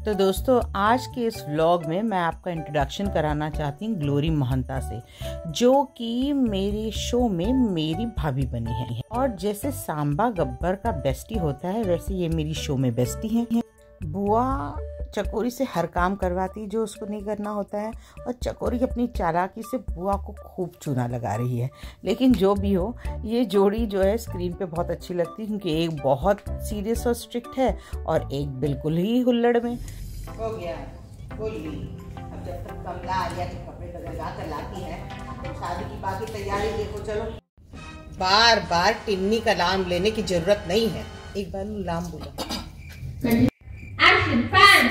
तो दोस्तों आज के इस व्लॉग में मैं आपका इंट्रोडक्शन कराना चाहती हूँ ग्लोरी महंता से, जो कि मेरे शो में मेरी भाभी बनी है। और जैसे सांबा गब्बर का बेस्टी होता है, वैसे ये मेरी शो में बेस्टी है। बुआ चकोरी से हर काम करवाती जो उसको नहीं करना होता है, और चकोरी अपनी चालाकी से बुआ को खूब चूना लगा रही है। लेकिन जो भी हो, ये जोड़ी जो है स्क्रीन पे बहुत अच्छी लगती है, क्योंकि एक बहुत सीरियस और स्ट्रिक्ट है और एक बिल्कुल ही हुल्लड़ में। हो गया बोली, अब जब तक कमला आलिया के कपड़े बदलवा कर लाती है तो शादी की बाकी तैयारी देखो। चलो, बार बार टिन्नी का नाम लेने की जरूरत नहीं है, एक बार नाम बोलो। एक्शन फैन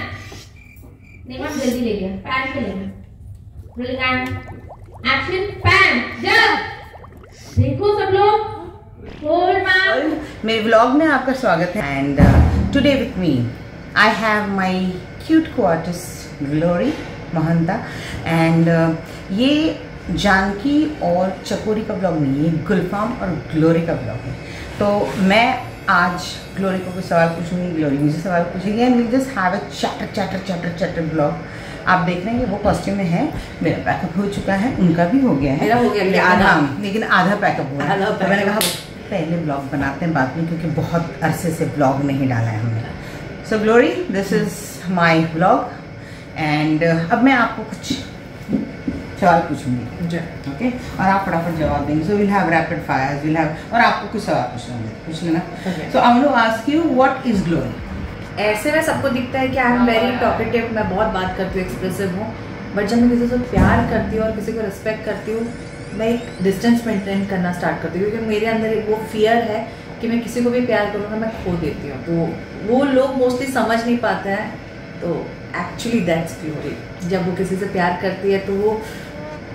नहीं, बहुत जल्दी ले गया, फैन पे लेना। रोलिंग एंड एक्शन फैन जब देखो सब लोग होल्ड मैम। मेरे व्लॉग में आपका स्वागत है। And today with me I have my cute co-artist Glory Mahanta. And ये जानकी और चकोरी का ब्लॉग नहीं है, गुलफाम और ग्लोरी का ब्लॉग है। तो मैं आज ग्लोरी को कुछ सवाल पूछूंगी, ग्लोरी मुझे सवाल पूछेगी, and we just have a chatter blog. आप देख रहे हैं कि वो कॉस्ट्यूम में है, मेरा पैकअप हो चुका है, उनका भी हो गया है, मेरा हो गया लेकिन आधा पैकअप हुआ है। तो मैंने कहा पहले ब्लॉग बनाते हैं बाद में, क्योंकि बहुत अरसे से ब्लॉग नहीं डाला है हमने। So Glory, this is my blog. And अब मैं आपको कुछ सवाल पूछूंगी, ओके, और आप फटाफट जवाब देंगे। So will have rapid fires, will have, और आपको कुछ सवाल पूछ लेना। So I want to ask you, what is Glory? ऐसे में सबको दिखता है कि आई एम वेरी टॉकेटिव, मैं बहुत बात करती हूँ, एक्सप्रेसिव हूँ, बट जब मैं किसी से प्यार करती हूँ और किसी को रिस्पेक्ट करती हूँ, मैं एक डिस्टेंस मेंटेन करना स्टार्ट करती हूँ, क्योंकि मेरे अंदर वो फियर है कि मैं किसी को भी प्यार करूँगा मैं खो देती हूँ। तो वो लोग मोस्टली समझ नहीं पाते हैं। तो एक्चुअली दैट्स ग्लोरी। जब वो किसी से प्यार करती है तो वो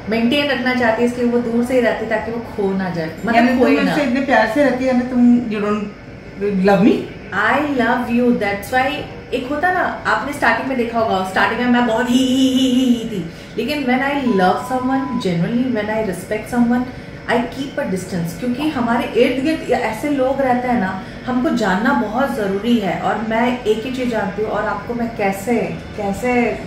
मेंटेन रखना चाहती है, इसलिए वो दूर से ही रहती है ताकि वो खो ना जाए, मतलब खोए ना। इतने प्यार से रहती है ना, तुम you don't love me, I love you, that's why. एक होता ना, आपने स्टार्टिंग में देखा होगा, स्टार्टिंग में मैं बहुत ही थी, लेकिन when I love someone genuinely, when I respect someone, I keep a distance, क्योंकि हमारे इर्द गिर्द ऐसे लोग रहते हैं ना, हमको जानना बहुत ज़रूरी है। और मैं एक ही चीज़ जानती हूँ, और आपको मैं कैसे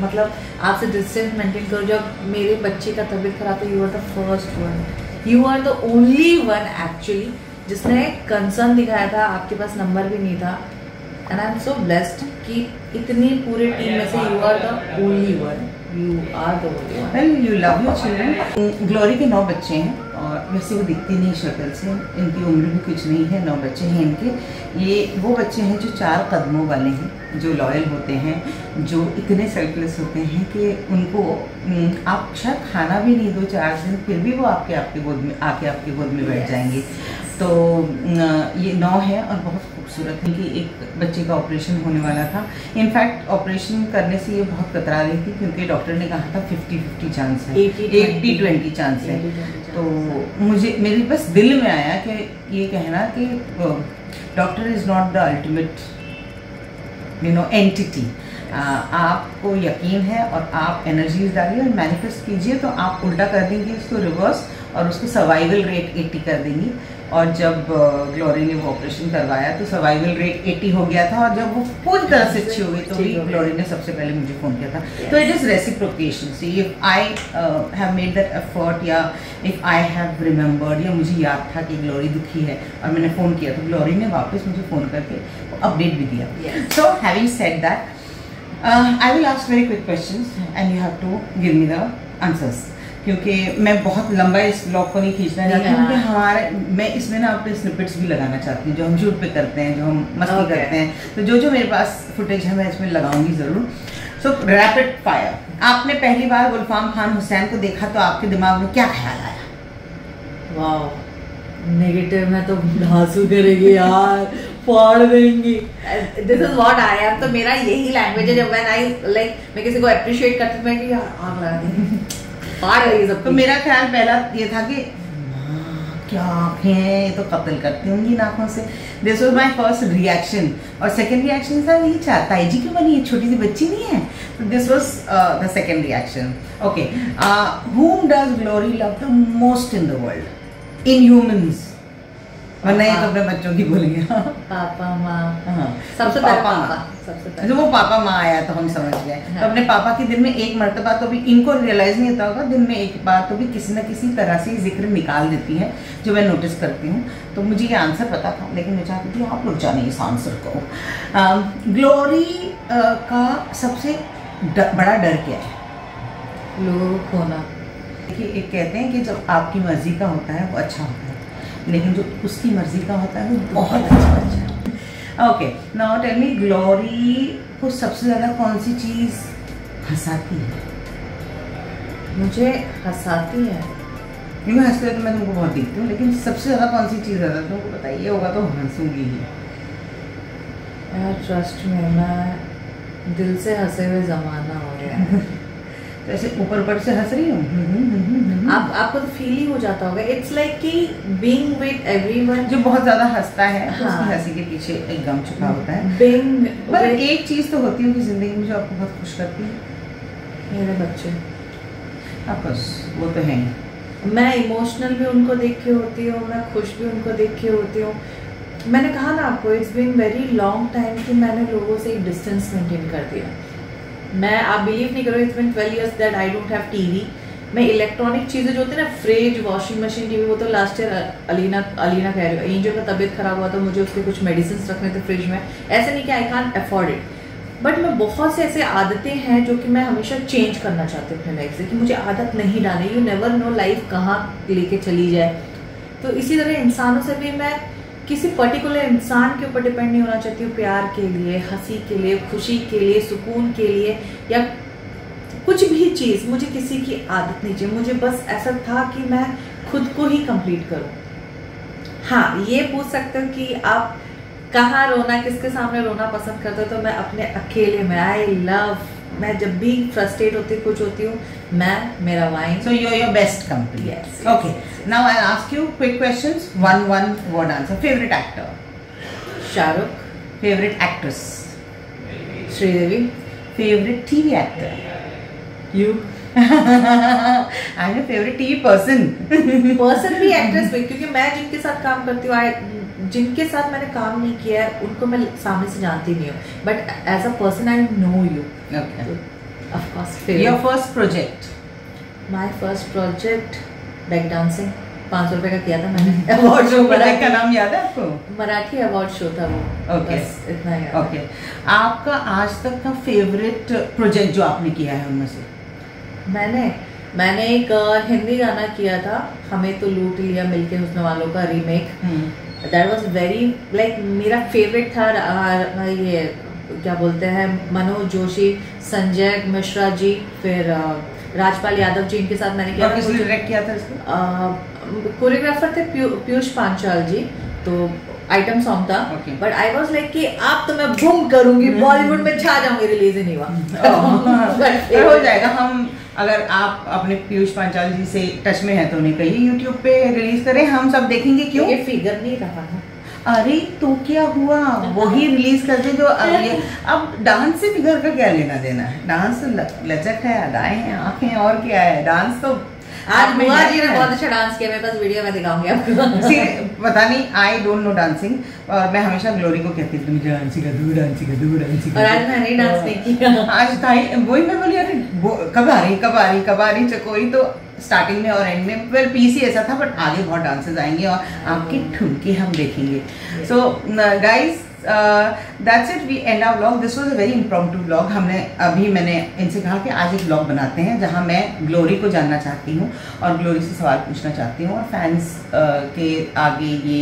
मतलब आपसे डिस्टेंस मेंटेन करूँ। जब मेरे बच्चे का तबीयत खराब था, you are the first one, you are the only one actually जिसने कंसर्न दिखाया था। आपके पास नंबर भी नहीं था, and I am so blessed कि इतनी पूरे टीम में से you are the only one, you are the only one. Well, you love your children. Glory के 9 बच्चे हैं, और वैसे वो दिखती नहीं शक्ल से, इनकी उम्र भी कुछ नहीं है, 9 बच्चे हैं इनके। ये वो बच्चे हैं जो 4 कदमों वाले हैं, जो लॉयल होते हैं, जो इतने सेल्फलेस होते हैं कि उनको आप शायद खाना भी नहीं दो 4 दिन, फिर भी वो आपके गोद में आके आपके गोद में बैठ जाएंगे। तो ये 9 है और बहुत खूबसूरत है। कि एक बच्चे का ऑपरेशन होने वाला था, इनफैक्ट ऑपरेशन करने से ये बहुत कतरा रही थी, क्योंकि डॉक्टर ने कहा था 50-50 चांस है, 80-20 चांस है। तो मुझे मेरे बस दिल में आया कि ये कहना कि doctor is not the ultimate entity. आपको यकीन है और आप एनर्जीज डालिए और मैनिफेस्ट कीजिए, तो आप उल्टा कर देंगी उसको, रिवर्स, और उसको सर्वाइवल रेट 80 कर देंगी। और जब ग्लोरी ने वो ऑपरेशन करवाया तो सर्वाइवल रेट 80 हो गया था, और जब वो पूरी तरह से अच्छी हो गई तो भी ग्लोरी ने सबसे पहले मुझे फ़ोन किया था। तो it is reciprocation. See if I have made that effort, या इफ़ आई हैव रिमेंबर्ड, या मुझे याद था कि ग्लोरी दुखी है और मैंने फ़ोन किया, तो ग्लोरी ने वापस मुझे फ़ोन करके अपडेट भी दिया। So having said that, I will ask very quick questions and you have to give me the answers, क्योंकि मैं बहुत लंबा इस ब्लॉग को नहीं खींचना चाहती हूँ, क्योंकि मैं इसमें ना अपने स्निपेट्स भी लगाना चाहती हूँ, जो हम शूट पे करते हैं, जो हम मस्ती करते हैं। तो जो मेरे पास फुटेज है मैं इसमें लगाऊंगी ज़रूर। सो रैपिड फायर, आपने पहली बार गुलफाम खान हुसैन को देखा तो आपके दिमाग में क्या ख्याल आया? वाह, नेगेटिव में तो धांसू करेगी यार, फाड़ देंगी। This is what I am. तो मेरा यही लैंग्वेज है, जब व्हेन आई लाइक मैं किसी को अप्रिशिएट करती हूँ, मैं कि यार आग लगा दी, फाड़ रही सब। तो मेरा ख्याल पहला ये था कि क्या आँखें हैं, ये तो कत्ल करती होंगी नाखों से। This was my first reaction. और सेकंड रिएक्शन था यही, ताई जी क्यों बनी है, छोटी सी बच्ची नहीं है। तो this was the second reaction. Okay, whom does Glory love the most in the world? In humans, वरना ये तो अपने बच्चों की बोलेंगे। पापा माँ, हाँ, सबसे तो पहले पापा पापा, माँ। सबसे जो पहले वो पापा माँ आया तो हम समझ गए। हाँ। तो अपने पापा के दिन में एक मर्तबा तो भी इनको रियलाइज नहीं होता होगा, दिन में एक बार तो भी किसी न किसी तरह से जिक्र निकाल देती है, जो मैं नोटिस करती हूँ। तो मुझे ये आंसर पता था, लेकिन मैं चाहती थी आप लोग जाने इस आंसर को। ग्लोरी का सबसे बड़ा डर क्या है? लोगों को खोना। देखिए, एक कहते हैं कि जब आपकी मर्जी का होता है वो अच्छा होता है, लेकिन जो उसकी मर्जी का होता है वो बहुत अच्छा होता है। Okay, now tell me, Glory को सबसे ज़्यादा कौन सी चीज़ हंसाती है? मुझे हंसाती है, क्योंकि हंसते तो मैं तुमको बहुत देखती हूँ, लेकिन सबसे ज़्यादा कौन सी चीज़ है तुमको बताइए होगा तो हंसूंगी ही। यार ट्रस्ट में, मैं दिल से हंसे हुए ज़माना हो रहा है। तो ऐसे ऊपर ऊपर से हंस रही हूँ। आपको तो फील ही हो जाता होगा। इट्स लाइक कि बीइंग विद एवरीवन। जो बहुत ज़्यादा हंसता है तो हाँ। उसकी हंसी के पीछे एक गम छुपा होता है। बीइंग पर एक चीज़ तो होती है उनकी ज़िंदगी में जो आपको बहुत खुश करती है। मेरे बच्चे, ऑफकोर्स वो तो है ही। मैं इमोशनल भी उनको देख के होती हूँ, मैं खुश भी उनको देख के होती हूँ। मैंने कहा ना आपको, it's been very long time कि मैंने लोगों से एक डिस्टेंस मेंटेन कर दिया। मैं, आप बिलीव नहीं करो, it's been 12 years that I don't have TV. मैं इलेक्ट्रॉनिक चीज़ें जो होती है ना, फ्रिज, वॉशिंग मशीन, टीवी, वो तो लास्ट ईयर अलीना कह रही हूँ, एंजल का तबीयत खराब हुआ तो मुझे उसके कुछ मेडिसिन रखने थे फ्रिज में। ऐसे नहीं कि I can't afford it, but मैं बहुत से ऐसे आदतें हैं जो कि मैं हमेशा चेंज करना चाहती हूँ अपने लाइफ से, कि मुझे आदत नहीं डालनी। यू नेवर नो लाइफ कहाँ लेके चली जाए। तो इसी तरह इंसानों से भी मैं किसी पर्टिकुलर इंसान के ऊपर डिपेंड नहीं होना चाहती हूँ। प्यार के लिए, हंसी के लिए, खुशी के लिए, सुकून के लिए, या कुछ भी चीज़, मुझे किसी की आदत नहीं चाहिए। मुझे बस ऐसा था कि मैं खुद को ही कंप्लीट करूँ। हाँ, ये पूछ सकते हो कि आप कहाँ रोना, किसके सामने रोना पसंद करते हो, तो मैं अपने अकेले में, आई लव, मैं जब भी फ्रस्ट्रेट होती, कुछ होती हूँ, मैं, मेरा wine. So you're your best company. Yes. Okay. Now I'll ask you quick questions. One word answer. Favorite actor? Shahrukh. Favorite actress? Sridevi. Favorite TV actor? You? I'm a favorite TV person. Person भी, actress भी, क्योंकि मैं जिनके साथ काम करती हूँ, जिनके साथ मैंने काम नहीं किया है उनको मैं सामने से जानती नहीं हूँ, but as a person I know you. Okay. Of course Your favourite. first project? My first project back dancing, 500 रुपए का किया था मैंने। अवार्ड शो, प्रोजेक्ट का नाम याद है आपको? मराठी अवार्ड शो था वो। Okay. बस इतना ही याद है। Okay. आपका आज तक का फेवरेट प्रोजेक्ट जो आपने किया है उनमें से? मैंने एक हिंदी गाना किया था, हमें तो लूट लिया मिलके हुस्न वालों का remake. That was very like, मेरा फेवरेट था। ये क्या बोलते हैं, मनोज जोशी, संजय मिश्रा जी, फिर राजपाल यादव जी, इनके साथ मैंने किया। किसने डायरेक्ट किया था इसको? कोरियोग्राफर थे पीयूष पांचाल जी, तो आइटम सॉन्ग था। Okay. But I was like कि आप तो मैं बूम करूंगी, बॉलीवुड में छा जाऊंगी, रिलीज ही नहीं हुआ। पर हो जाएगा। हम, अगर आप अपने पीयूष पांचाल जी से टच में है तो उन्हें कहिए यूट्यूब पे रिलीज करें, हम सब देखेंगे। क्यों? ये फिगर नहीं रहा ना। अरे तो क्या हुआ, वही रिलीज कर दे जो अब डांस से फिगर का क्या लेना देना है? डांस तो लचक है, अदाएं हैं, आंखें, और क्या है? डांस तो आज बुआ जी ने बहुत अच्छा डांस किया, मेरे पास वीडियो में दिखाऊंगी आपको। पता नहीं, आई डोंट नो डांसिंग, और मैं हमेशा ग्लोरी को कहती थी मुझे डांस सिखा दो, डांस सिखा दो, डांस सिखा दो। और आज मैंने डांस नहीं किया। आज वही मैं बोली, अरे कब आ रही चकोरी। तो स्टार्टिंग में और एंड में वेल पीस ही ऐसा था, बट आगे बहुत डांसेस आएंगे और आपकी ठुमके हम देखेंगे। So guys, that's it, we end our vlog. This was a very impromptu vlog. मैंने इनसे कहा कि आज एक व्लॉग बनाते हैं जहां मैं ग्लोरी को जानना चाहती हूं और ग्लोरी से सवाल पूछना चाहती हूं और फैंस के आगे ये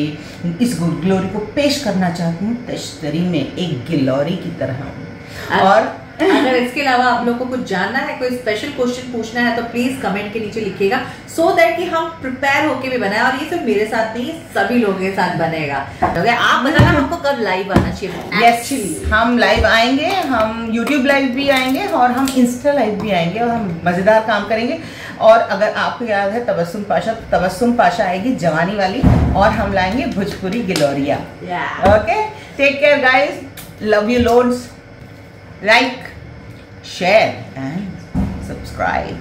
इस ग्लोरी को पेश करना चाहती हूँ तश्तरी में एक गिलोरी की तरह। और अगर इसके अलावा आप लोग को कुछ जानना है, कोई स्पेशल क्वेश्चन पूछना है, तो प्लीज कमेंट के नीचे लिखिएगा, सो दैट कि हम प्रिपेयर होके भी बनाए। और ये सिर्फ मेरे साथ नहीं, सभी लोगों के साथ बनेगा। आप बताना हमको कब लाइव आना चाहिए। यस, हम लाइव आएंगे, हम यूट्यूब लाइव भी आएंगे और हम इंस्टा लाइव भी आएंगे और हम मजेदार काम करेंगे। और अगर आपको याद है तबस्सुम पाशा आएगी जवानी वाली, और हम लाएंगे Bhojpuri Gloria. Okay, take care guys, love you loads, like, share and subscribe.